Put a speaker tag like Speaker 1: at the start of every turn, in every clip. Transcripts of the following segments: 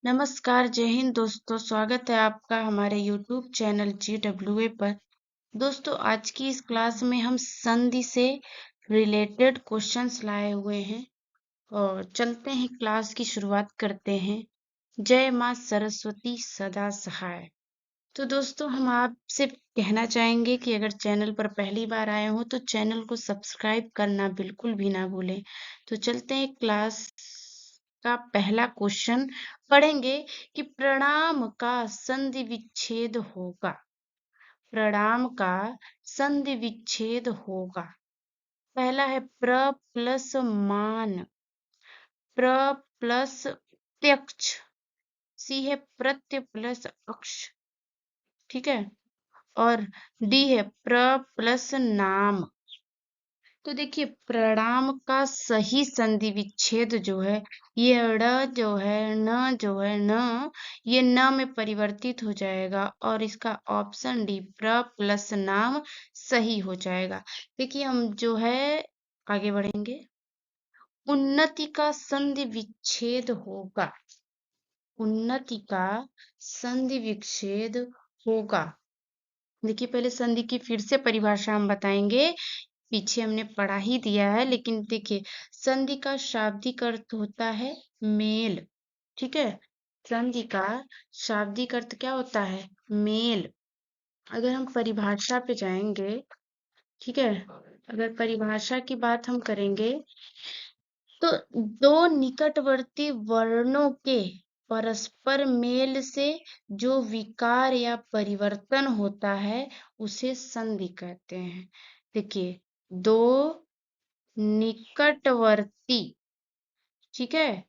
Speaker 1: नमस्कार, जय हिंद दोस्तों। स्वागत है आपका हमारे YouTube चैनल GWA पर। दोस्तों, आज की इस क्लास में हम संधि से रिलेटेड क्वेश्चंस लाए हुए हैं और चलते हैं, क्लास की शुरुआत करते हैं। जय माँ सरस्वती सदा सहाय। तो दोस्तों, हम आपसे कहना चाहेंगे कि अगर चैनल पर पहली बार आए हो तो चैनल को सब्सक्राइब करना बिल्कुल भी ना भूलें। तो चलते हैं, क्लास का पहला क्वेश्चन पढ़ेंगे कि प्रणाम का संधि विच्छेद होगा। प्रणाम का संधि विच्छेद होगा। पहला है प्र प्लस मान, प्र प्लस प्रत्यक्ष, सी है प्रत्य प्लस अक्ष, ठीक है, और डी है प्र प्लस नाम। तो देखिए, प्रणाम का सही संधि विच्छेद जो है, ये ड़ जो है, न जो है, न ये न में परिवर्तित हो जाएगा और इसका ऑप्शन डी प्र प्लस नाम सही हो जाएगा। देखिए, हम जो है आगे बढ़ेंगे। उन्नति का संधि विच्छेद होगा। उन्नति का संधि विच्छेद होगा। देखिए, पहले संधि की फिर से परिभाषा हम बताएंगे। पीछे हमने पढ़ा ही दिया है, लेकिन देखिए, संधि का शाब्दिक अर्थ होता है मेल, ठीक है। संधि का शाब्दिक अर्थ क्या होता है? मेल। अगर हम परिभाषा पे जाएंगे, ठीक है, अगर परिभाषा की बात हम करेंगे तो दो निकटवर्ती वर्णों के परस्पर मेल से जो विकार या परिवर्तन होता है उसे संधि कहते हैं। देखिए, दो निकटवर्ती, ठीक है,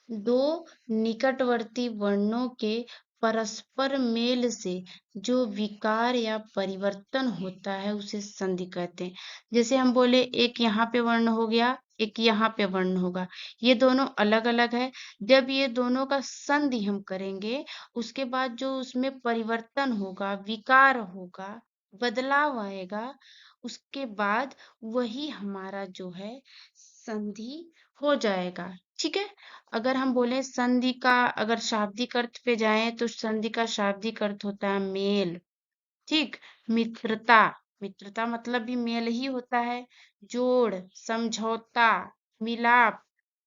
Speaker 1: दो निकटवर्ती वर्णों के परस्पर मेल से जो विकार या परिवर्तन होता है उसे संधि कहते हैं। जैसे हम बोले एक यहाँ पे वर्ण हो गया, एक यहाँ पे वर्ण होगा, ये दोनों अलग अलग है। जब ये दोनों का संधि हम करेंगे, उसके बाद जो उसमें परिवर्तन होगा, विकार होगा, बदलाव आएगा, उसके बाद वही हमारा जो है संधि हो जाएगा, ठीक है। अगर हम बोले संधि का, अगर शाब्दिक अर्थ पे जाएं तो संधि का शाब्दिक अर्थ होता है मेल, ठीक। मित्रता, मित्रता मतलब भी मेल ही होता है। जोड़, समझौता, मिलाप,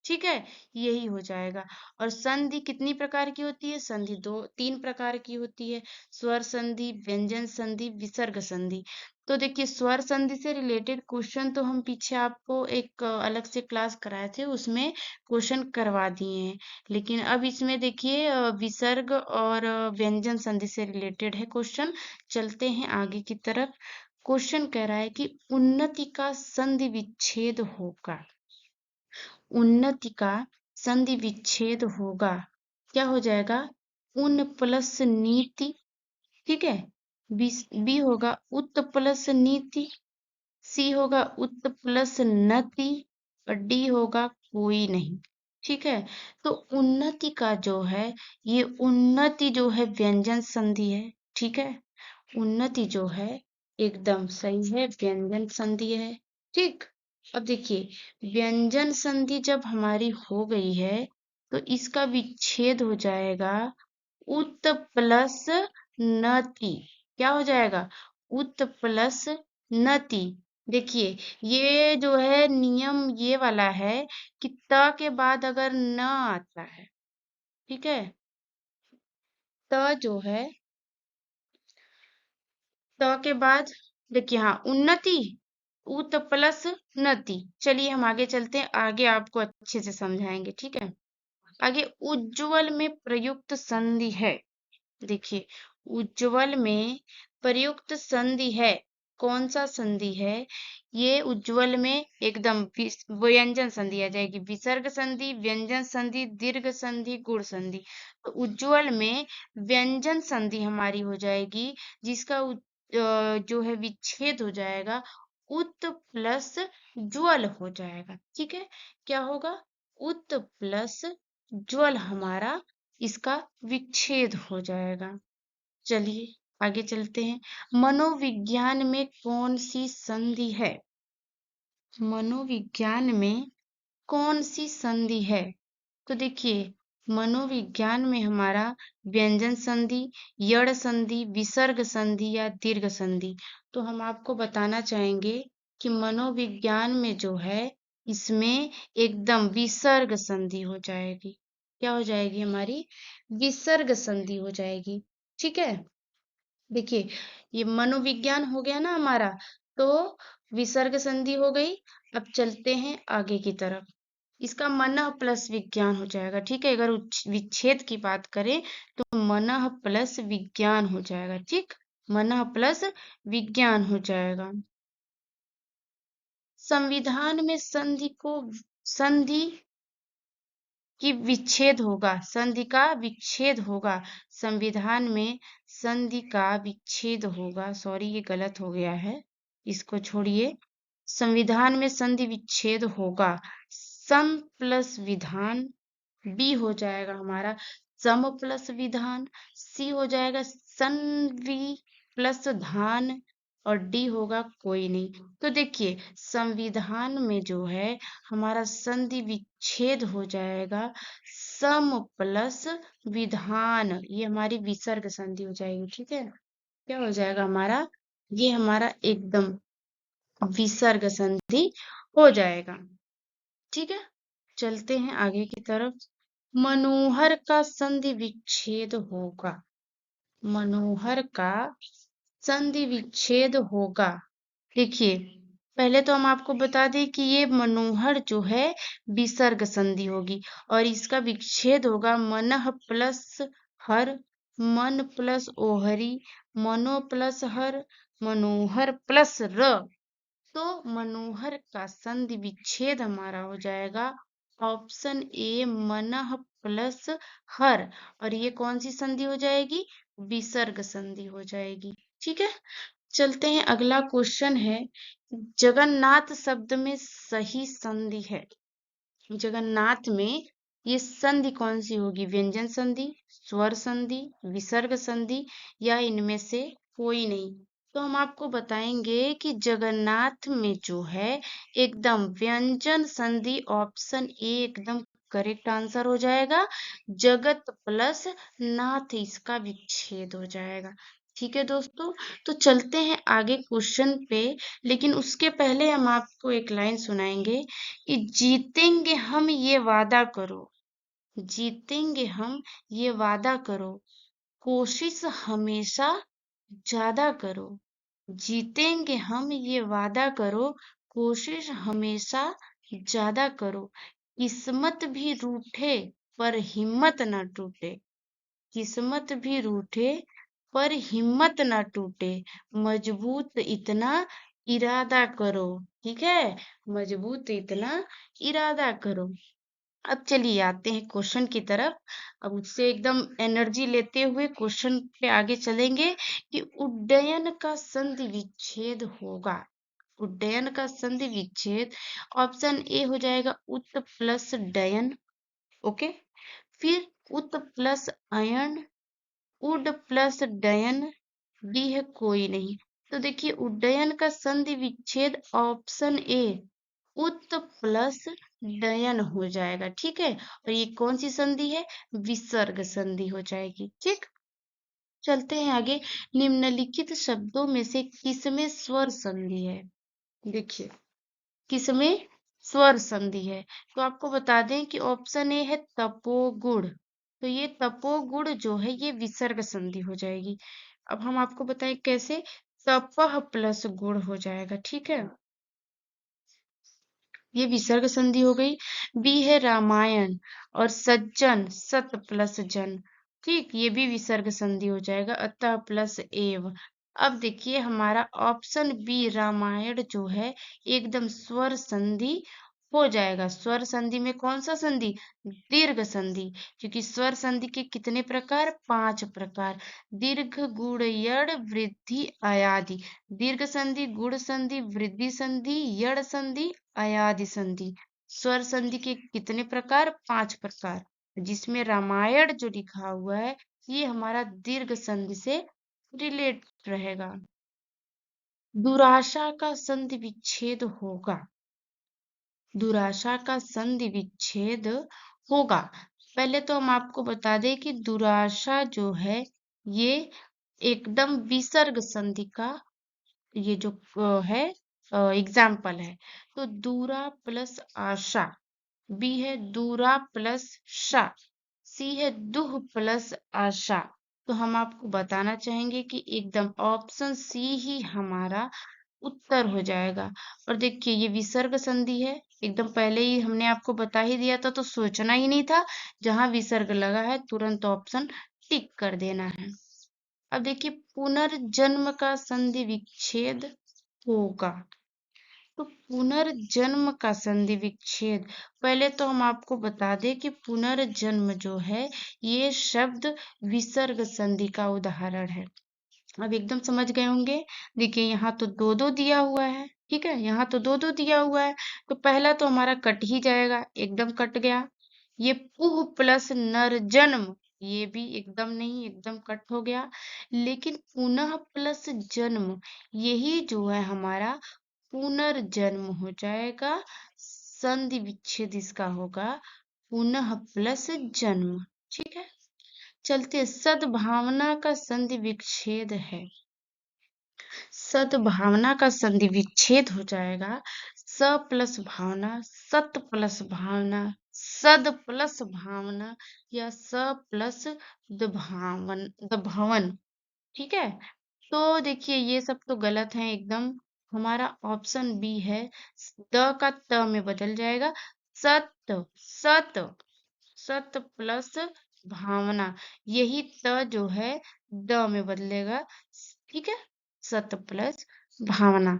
Speaker 1: ठीक है, यही हो जाएगा। और संधि कितनी प्रकार की होती है? संधि तीन प्रकार की होती है। स्वर संधि, व्यंजन संधि, विसर्ग संधि। तो देखिए, स्वर संधि से रिलेटेड क्वेश्चन तो हम पीछे आपको एक अलग से क्लास कराए थे, उसमें क्वेश्चन करवा दिए हैं। लेकिन अब इसमें देखिए, विसर्ग और व्यंजन संधि से रिलेटेड है क्वेश्चन। चलते हैं आगे की तरफ। क्वेश्चन कह रहा है कि उन्नति का संधि विच्छेद होगा। उन्नति का संधि विच्छेद होगा। क्या हो जाएगा? उन प्लस नीति, ठीक है। बी होगा उत प्लस नीति, सी होगा उत प्लस नति, और डी होगा कोई नहीं, ठीक है। तो उन्नति का जो है, ये उन्नति जो है व्यंजन संधि है, ठीक है। उन्नति जो है एकदम सही है, व्यंजन संधि है, ठीक। अब देखिए, व्यंजन संधि जब हमारी हो गई है तो इसका विच्छेद हो जाएगा उत प्लस नति। क्या हो जाएगा? उत प्लस नति। देखिए, ये जो है नियम ये वाला है कि त के बाद अगर न आता है, ठीक है, त जो है, त के बाद देखिए, हाँ, उन्नति, उत प्लस नति। चलिए हम आगे चलते हैं, आगे आपको अच्छे से समझाएंगे, ठीक है। आगे उज्ज्वल में प्रयुक्त संधि है। देखिए, उज्ज्वल में प्रयुक्त संधि है। कौन सा संधि है? ये उज्ज्वल में एकदम व्यंजन संधि आ जाएगी। विसर्ग संधि, व्यंजन संधि, दीर्घ संधि, गुण संधि। तो उज्ज्वल में व्यंजन संधि हमारी हो जाएगी, जिसका जो है विच्छेद हो जाएगा, उत प्लस ज्वल हो जाएगा, ठीक है। क्या होगा? उत प्लस ज्वल हमारा इसका विच्छेद हो जाएगा। चलिए आगे चलते हैं। मनोविज्ञान में कौन सी संधि है? मनोविज्ञान में कौन सी संधि है? तो देखिए, मनोविज्ञान में हमारा व्यंजन संधि, यड़ संधि, विसर्ग संधि या दीर्घ संधि। तो हम आपको बताना चाहेंगे कि मनोविज्ञान में जो है इसमें एकदम विसर्ग संधि हो जाएगी। क्या हो जाएगी? हमारी विसर्ग संधि हो जाएगी। ठीक है, देखिए ये मनोविज्ञान हो गया ना हमारा, तो विसर्ग संधि हो गई। अब चलते हैं आगे की तरफ। इसका मनः प्लस विज्ञान हो जाएगा। ठीक है, अगर विच्छेद की बात करें तो मनः प्लस विज्ञान हो जाएगा। ठीक, मनः प्लस विज्ञान हो जाएगा। संविधान में संधि की विच्छेद होगा, संधि का विच्छेद होगा। संविधान में संधि का विच्छेद होगा। सॉरी, ये गलत हो गया है, इसको छोड़िए। संविधान में संधि विच्छेद होगा। सम प्लस विधान, बी हो जाएगा हमारा सम प्लस विधान, सी हो जाएगा संवि प्लस धान, और डी होगा कोई नहीं। तो देखिए संविधान में जो है हमारा संधि विच्छेद हो जाएगा सम प्लस विधान, ये हमारी विसर्ग संधि हो जाएगी। ठीक है, क्या हो जाएगा हमारा? ये हमारा एकदम विसर्ग संधि हो जाएगा। ठीक है, चलते हैं आगे की तरफ। मनोहर का संधि विच्छेद होगा। मनोहर का संधि विच्छेद होगा। देखिए पहले तो हम आपको बता दें कि ये मनोहर जो है विसर्ग संधि होगी और इसका विच्छेद होगा मनः प्लस हर, मन प्लस ओहरी, मनो प्लस हर, मनोहर प्लस र। तो मनोहर का संधि विच्छेद हमारा हो जाएगा ऑप्शन ए मनः प्लस हर, और ये कौन सी संधि हो जाएगी? विसर्ग संधि हो जाएगी। ठीक है, चलते हैं। अगला क्वेश्चन है जगन्नाथ शब्द में सही संधि है। जगन्नाथ में ये संधि कौन सी होगी? व्यंजन संधि, स्वर संधि, विसर्ग संधि या इनमें से कोई नहीं। तो हम आपको बताएंगे कि जगन्नाथ में जो है एकदम व्यंजन संधि, ऑप्शन ए एकदम करेक्ट आंसर हो जाएगा। जगत प्लस नाथ इसका विच्छेद हो जाएगा। ठीक है दोस्तों, तो चलते हैं आगे क्वेश्चन पे, लेकिन उसके पहले हम आपको एक लाइन सुनाएंगे कि जीतेंगे हम ये वादा करो, जीतेंगे हम ये वादा करो, कोशिश हमेशा ज्यादा करो। जीतेंगे हम ये वादा करो, कोशिश हमेशा ज्यादा करो। किस्मत भी रूठे पर हिम्मत न टूटे, किस्मत भी रूठे पर हिम्मत न टूटे, मजबूत इतना इरादा करो। ठीक है, मजबूत इतना इरादा करो। अब चलिए आते हैं क्वेश्चन की तरफ। अब उससे एकदम एनर्जी लेते हुए क्वेश्चन पे आगे चलेंगे कि उड्डयन का संधि विच्छेद होगा। उड्डयन का संधि विच्छेद ऑप्शन ए हो जाएगा उत प्लस डयन। ओके, फिर उत प्लस अयन, उड प्लस डयन, डी है कोई नहीं। तो देखिए उड्डयन का संधि विच्छेद ऑप्शन ए उत प्लस डयन हो जाएगा। ठीक है, और ये कौन सी संधि है? विसर्ग संधि हो जाएगी। ठीक, चलते हैं आगे। निम्नलिखित शब्दों में से किसमें स्वर संधि है? देखिए किसमें स्वर संधि है, तो आपको बता दें कि ऑप्शन ए है तपोगुण। तो ये तपोगुण जो है ये विसर्ग संधि हो जाएगी। अब हम आपको बताएं कैसे। तपह प्लस गुण हो जाएगा। ठीक है, ये विसर्ग संधि हो गई। बी है रामायण और सज्जन, सत प्लस जन। ठीक, ये भी विसर्ग संधि हो जाएगा, अतः प्लस एव। अब देखिए हमारा ऑप्शन बी रामायण जो है एकदम स्वर संधि हो जाएगा। स्वर संधि में कौन सा संधि? दीर्घ संधि, क्योंकि स्वर संधि के कितने प्रकार? 5 प्रकार। दीर्घ गुण यड़ वृद्धि अयादि। दीर्घ संधि, गुण संधि, वृद्धि संधि, यड़ संधि, अयादि संधि। स्वर संधि के कितने प्रकार? 5 प्रकार, जिसमें रामायण जो लिखा हुआ है ये हमारा दीर्घ संधि से रिलेट रहेगा। दुराशा का संधि विच्छेद होगा। दुराशा का संधि विच्छेद होगा। पहले तो हम आपको बता दें कि दुराशा जो है ये एकदम विसर्ग संधि का ये जो है एग्जाम्पल है। तो दूरा प्लस आशा, बी है दूरा प्लस शा, सी है दुह प्लस आशा। तो हम आपको बताना चाहेंगे कि एकदम ऑप्शन सी ही हमारा उत्तर हो जाएगा। और देखिए ये विसर्ग संधि है, एकदम पहले ही हमने आपको बता ही दिया था, तो सोचना ही नहीं था। जहां विसर्ग लगा है तुरंत ऑप्शन टिक कर देना है। अब देखिए पुनर्जन्म का संधि विच्छेद होगा। तो पुनर्जन्म का संधि विच्छेद, पहले तो हम आपको बता दें कि पुनर्जन्म जो है ये शब्द विसर्ग संधि का उदाहरण है। अब एकदम समझ गए होंगे। देखिए यहाँ तो दो दो दिया हुआ है, ठीक है, यहाँ तो दो दो दिया हुआ है, तो पहला तो हमारा कट ही जाएगा, एकदम कट गया। ये पुह प्लस नरजन्म, ये भी एकदम नहीं, एकदम कट हो गया। लेकिन पुनः प्लस जन्म, यही जो है हमारा पुनर्जन्म हो जाएगा। संधि विच्छेद इसका होगा पुनः प्लस जन्म। ठीक है, चलते सद्भावना का संधि विच्छेद है। सद्भावना का संधि विच्छेद हो जाएगा स प्लस भावना, सत प्लस भावना, सद प्लस भावना, या स प्लस दभावन दभवन। ठीक है, तो देखिए ये सब तो गलत है एकदम। हमारा ऑप्शन बी है, द का त में बदल जाएगा, सत सत सत प्लस भावना, यही त जो है द में बदलेगा। ठीक है, सत प्लस भावना।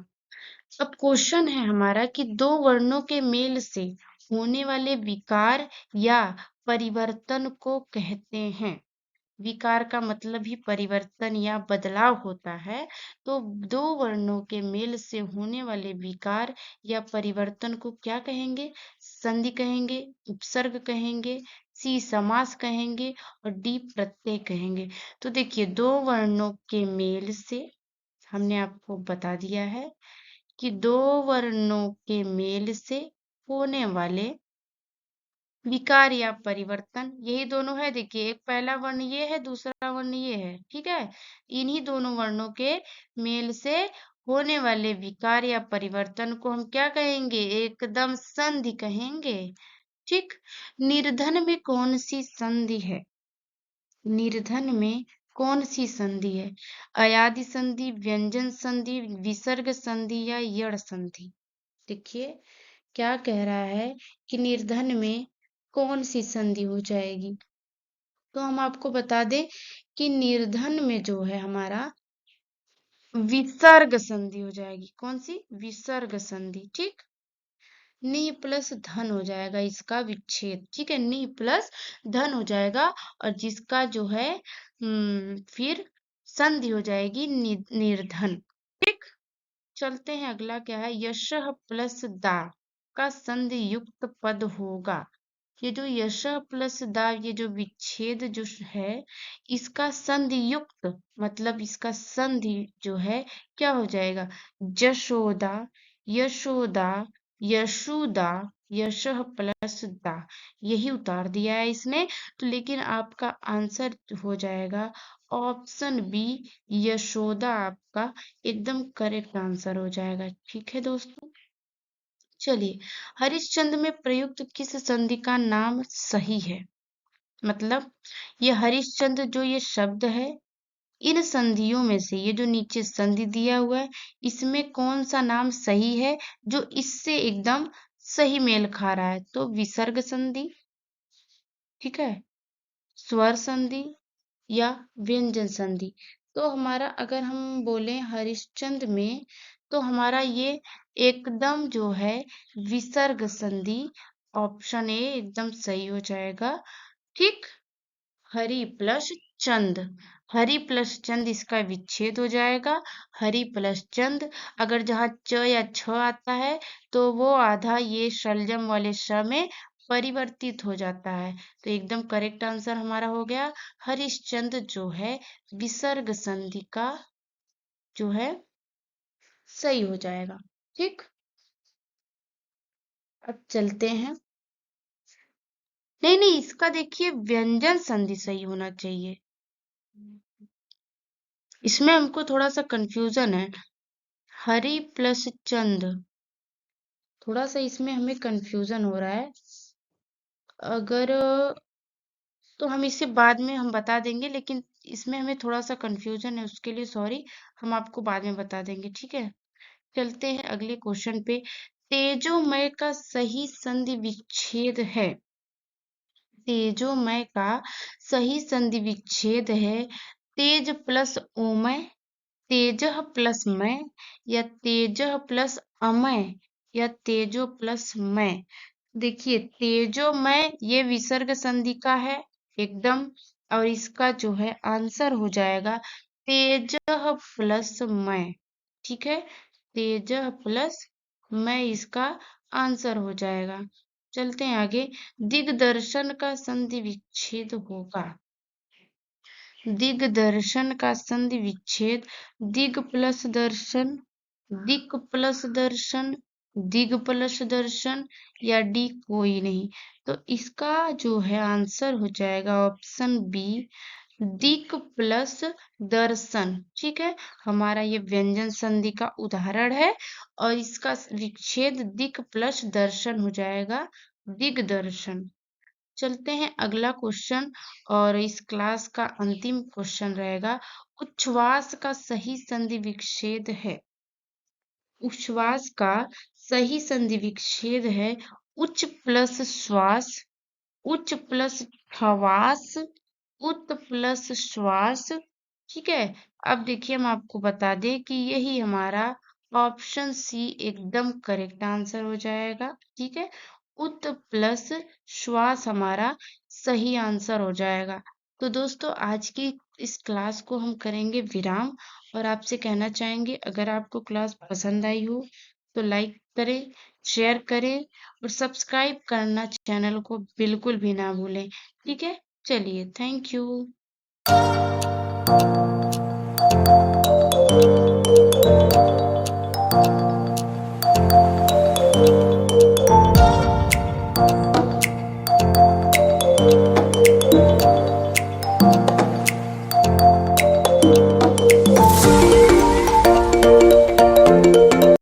Speaker 1: अब क्वेश्चन है हमारा कि दो वर्णों के मेल से होने वाले विकार या परिवर्तन को कहते हैं। विकार का मतलब ही परिवर्तन या बदलाव होता है। तो दो वर्णों के मेल से होने वाले विकार या परिवर्तन को क्या कहेंगे? संधि कहेंगे, उपसर्ग कहेंगे, सी समास कहेंगे और डी प्रत्यय कहेंगे। तो देखिए दो वर्णों के मेल से हमने आपको बता दिया है कि दो वर्णों के मेल से होने वाले विकार या परिवर्तन, यही दोनों है। देखिए एक पहला वर्ण ये है, दूसरा वर्ण ये है, ठीक है। इन्हीं दोनों वर्णों के मेल से होने वाले विकार या परिवर्तन को हम क्या कहेंगे? एकदम संधि कहेंगे। ठीक, निर्धन में कौन सी संधि है? निर्धन में कौन सी संधि है? अयादि संधि, व्यंजन संधि, विसर्ग संधि या यड़ संधि? देखिए क्या कह रहा है कि निर्धन में कौन सी संधि हो जाएगी। तो हम आपको बता दें कि निर्धन में जो है हमारा विसर्ग संधि हो जाएगी। कौन सी? विसर्ग संधि। ठीक, नि प्लस धन हो जाएगा इसका विच्छेद। ठीक है, नि प्लस धन हो जाएगा और जिसका जो है फिर संधि हो जाएगी निर्धन। ठीक, चलते हैं अगला क्या है, यशः प्लस दा का संधि युक्त पद होगा। ये जो यशः प्लस दा, ये जो विच्छेद जो है इसका संधि युक्त मतलब इसका संधि जो है क्या हो जाएगा? जशोदा, यशोदा, यशुदा, यशः प्लस दा, यही उतार दिया है इसने। तो लेकिन आपका आंसर हो जाएगा ऑप्शन बी, यशोदा आपका एकदम करेक्ट आंसर हो जाएगा। ठीक है दोस्तों, चलिए हरिश्चंद्र में प्रयुक्त किस संधि का नाम सही है? मतलब ये हरिश्चंद्र जो ये शब्द है, इन संधियों में से ये जो नीचे संधि दिया हुआ है इसमें कौन सा नाम सही है जो इससे एकदम सही मेल खा रहा है? तो विसर्ग संधि, ठीक है, स्वर संधि या व्यंजन संधि। तो हमारा अगर हम बोले हरिश्चंद्र में, तो हमारा ये एकदम जो है विसर्ग संधि, ऑप्शन ए एकदम सही हो जाएगा। ठीक, हरि प्लस चंद, हरि प्लस चंद इसका विच्छेद हो जाएगा। हरि प्लस चंद, अगर जहाँ च या छ आता है तो वो आधा ये शलजम वाले श में परिवर्तित हो जाता है। तो एकदम करेक्ट आंसर हमारा हो गया हरिश्चंद जो है विसर्ग संधि का जो है सही हो जाएगा। ठीक, अब चलते हैं नहीं नहीं, इसका देखिए व्यंजन संधि सही होना चाहिए। इसमें हमको थोड़ा सा कंफ्यूजन है। हरि प्लस चंद, थोड़ा सा इसमें हमें कंफ्यूजन हो रहा है। अगर तो हम इसे बाद में हम बता देंगे, लेकिन इसमें हमें थोड़ा सा कंफ्यूजन है, उसके लिए सॉरी। हम आपको बाद में बता देंगे, ठीक है। चलते हैं अगले क्वेश्चन पे। तेजोमय का सही संधि विच्छेद है। तेजोमय का सही संधि विच्छेद है तेज प्लस ओमय, तेजः प्लस मय, या तेजः प्लस अमय, या तेजो प्लस मय। देखिए तेजोमय ये विसर्ग संधि का है एकदम, और इसका जो है आंसर हो जाएगा तेजः प्लस मय। ठीक है, तेजः प्लस मय इसका आंसर हो जाएगा। चलते हैं आगे। दिग्दर्शन का संधि विच्छेद होगा। दिग्दर्शन का संधि विच्छेद दिग प्लस दर्शन, दिक प्लस दर्शन, दिग प्लस दर्शन, या डी कोई नहीं। तो इसका जो है आंसर हो जाएगा ऑप्शन बी, दिक प्लस दर्शन। ठीक है, हमारा ये व्यंजन संधि का उदाहरण है, और इसका विच्छेद दिक प्लस दर्शन हो जाएगा, दिग्दर्शन। चलते हैं अगला क्वेश्चन, और इस क्लास का अंतिम क्वेश्चन रहेगा। उच्छ्वास का सही संधि विच्छेद है। उच्छ्वास का सही संधि विच्छेद है उच्च प्लस श्वास, उच्च प्लस ठवास, उत प्लस श्वास। ठीक है, अब देखिए हम आपको बता दें कि यही हमारा ऑप्शन सी एकदम करेक्ट आंसर हो जाएगा। ठीक है, उत प्लस श्वास हमारा सही आंसर हो जाएगा। तो दोस्तों आज की इस क्लास को हम करेंगे विराम, और आपसे कहना चाहेंगे अगर आपको क्लास पसंद आई हो तो लाइक करें, शेयर करें, और सब्सक्राइब करना चैनल को बिल्कुल भी ना भूलें। ठीक है, चलिए, थैंक यू।